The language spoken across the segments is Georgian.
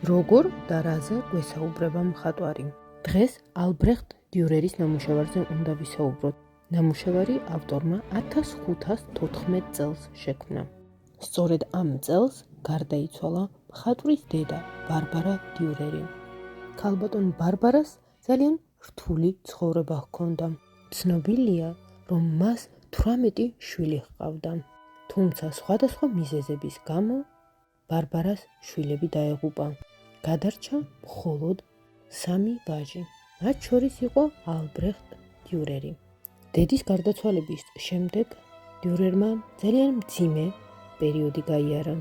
როგორ და რაზე გვესაუბრება მხატვარი. დღეს ალბრეხტ დიურერის ნამუშევარზე უნდა ვისაუბროთ. ნამუშევარი ავტორმა 1514 წელს შექმნა. სწორედ ამ წელს გარდაიცვალა მხატვრის დედა ბარბარა დიურერი. ქალბატონ ბარბარას ძალიან რთული ცხოვრება ჰქონდა. ცნობილია, რომ მას 18 შვილი ჰყავდა. თუმცა სხვადასხვა მიზეზების გამო ბარბარას შვილები დაეღუპა. გადარჩა მხოლოდ 3 ვაჟი. მათ შორის იყო ალბრეხტ დიურერი. დედის გარდაცვალების შემდეგ დიურერმა ძალიან მძიმე პერიოდი გაიარა.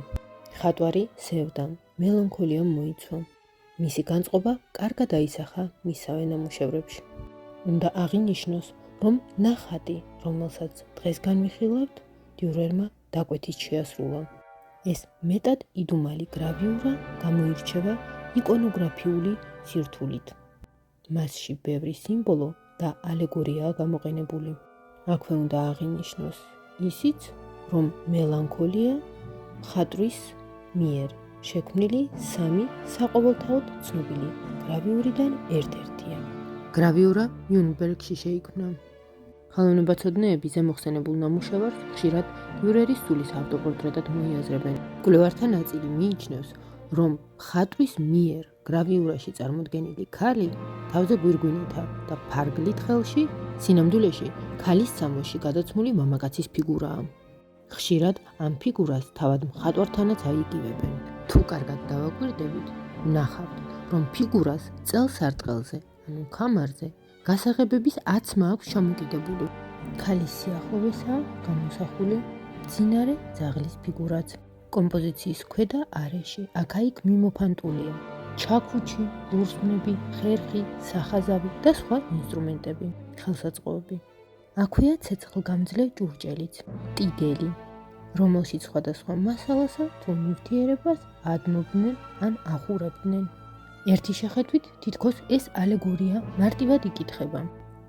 მხატვარი სევდა, მელანქოლიამ მოიცვა. მისი განწყობა კარგად აისახა მისავე ნამუშევრებში. უნდა აღინიშნოს, რომ ნახატი, რომელსაც დღეს განვიხილავთ, დიურერმა დაკვეთით შეასრულა. ეს მეტად იდუმალი გრავიურა გამოირჩევა იკონოგრაფიული სირთულით. მასში ბევრი სიმბოლო და ალეგორიაა გამოყენებული. აქვე უნდა აღინიშნოს ისიც, რომ მელანქოლია მხატვრის მიერ შექმნილი 3 საყოველთაოდ ცნობილი გრავიურიდან ერთ-ერთია. გრავიურა ნიურნბერგში შეიქმნა. ხელოვნებაცოდნეები ზემოხსენებულ ნამუშევარს ხშირად დიურერის სულის ავტოპორტრეტად მოიაზრებენ. მკვლევართა ნაწილი მიიჩნევს, რომ მხატვრის მიერ გრავიურაში წარმოდგენილი ქალი თავზე გვირგვინითა და ფარგლით ხელში, სინამდვილეში ქალის სამოში გადაცმული მამაკაცის ფიგურაა. ხშირად ამ ფიგურას თავად მხატვართანაც აიგივებენ. თუ კარგად დავაკვირდებით, ვნახავთ, რომ ფიგურას წელსარტყელზე, ანუ ქამარზე, გასაღებების აცმა აქვს ჩამოკიდებული. ქალის სიახლოვესაა გამოსახული მძინარე ძაღლის ფიგურაც. კომპოზიციის ქვედა არეში აქა-იქ მიმოფანტულია ჩაქუჩი, ლურსმნები, ხერხი, სახაზავი და სხვა ინსტრუმენტები, ხელსაწყოები. აქვეა ცეცხლგამძლე ჭურჭელიც, ტიგელი, რომელშიც სხვადასხვა მასალასა თუ ნივთიერებას ადნობდნენ ან ახურებდნენ. ერთი შეხედვით თითქოს ეს ალეგორია მარტივად იკითხება.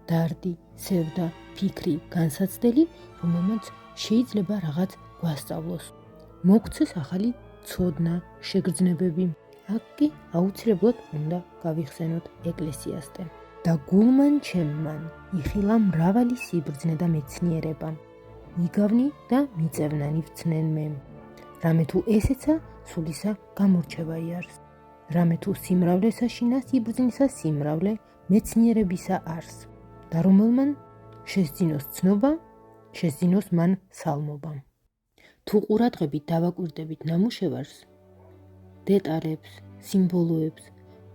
დარდი, სევდა, ფიქრი, განსაცდელი, რომელმაც შეიძლება რაღაც გვასწავლოს. მოგცეს ახალი ცოდნა, შეგრძნებები. აქ კი აუცილებლად უნდა გავიხსენოთ ეკლესიასთან. და გულმან ჩემმან იხილა მრავალი სიბრძნე და მეცნიერება. მიგავნი და მიწევნანი ვცნენ მე. რამე თუ ესეცა სულისა გამორჩევა იარს. რამე თუ სიმრავლესა შინა სიბრძნისა სიმრავლე მეცნიერებისა არს. და რომელმან შესძინოს ცნობა, შესძინოს მან სალმობა. თუ ყურადღებით დავაკვირდებით ნამუშევარს, დეტალებს, სიმბოლოებს,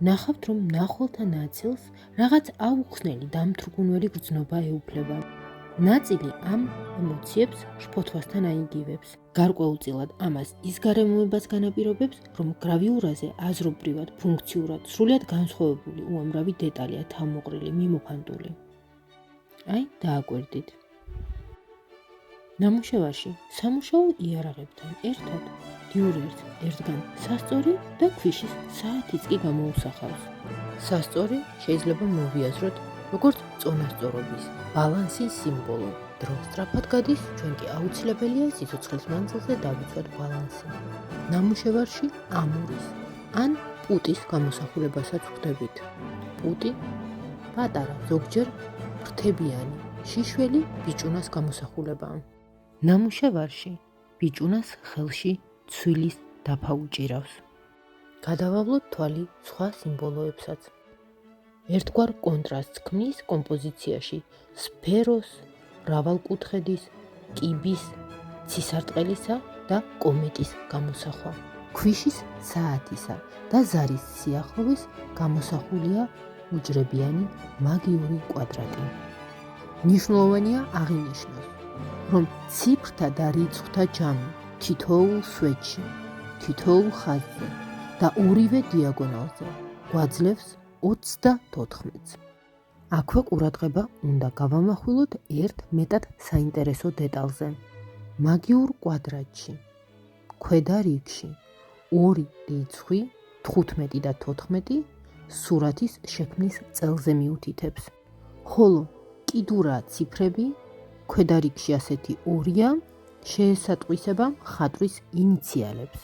ნახავთ, რომ მნახველთა ნაწილს რაღაც აუხსნელი დამთრგუნველი გრძნობა ეუფლება. ნაწილი ამ ემოციებს შფოთვასთან აიგივებს. გარკვეულწილად ამას ის გარემოებას განაპირობებს, რომ გრავიურაზე აზრობრივად, ფუნქციურად, სრულიად განსხვავებული უამრავი დეტალია თავმოყრილი, მიმოფანტული. აი, დააკვირდით. ნამუშევარში სამუშაო იარაღებთან ერთად დიურერს ერთგან სასწორი და ქვიშის საათიც კი გამოუსახავს. სასწორი შეიძლება მოვიაზროთ როგორც წონასწორობის, ბალანსის სიმბოლო. დრო სწრაფად გადის, ჩვენ კი აუცილებელია სიცოცხლის მანძილზე დავიცვათ ბალანსი. ნამუშევარში ამურის ან პუტის გამოსახულებასაც ხვდებით. პუტი პატარა, ზოგჯერ ფრთებიანი, შიშველი ბიჭუნას გამოსახულებაა. ნამუშევარში ბიჭუნას ხელში ცვილის დაფა უჭირავს. გადავავლოთ თვალი სხვა სიმბოლოებსაც. ერთგვარ კონტრასტს ქმნის კომპოზიციაში სფეროს, მრავალკუთხედის, კიბის, ცისარტყელისა და კომეტის გამოსახვა. ქვიშის საათისა და ზარის სიახლოვეს გამოსახულია უჯრებიანი მაგიური კვადრატი. მნიშვნელოვანია აღინიშნოს, რომ ციფრთა და რიცხვთა ჯამი თითოეულ სვეტში, თითოეულ ხაზზე და ორივე დიაგონალზე გვაძლევს 34-ს. აქვე ყურადღება უნდა გავამახვილოთ ერთ მეტად საინტერესო დეტალზე. მაგიურ კვადრატში, ქვედა რიგში 2 რიცხვი 15 და 14 სურათის შექმნის წელზე მიუთითებს. ხოლო კიდურა ციფრები ქვედა რიგში ასეთი 2-ია, შეესატყვისება მხატვრის ინიციალებს.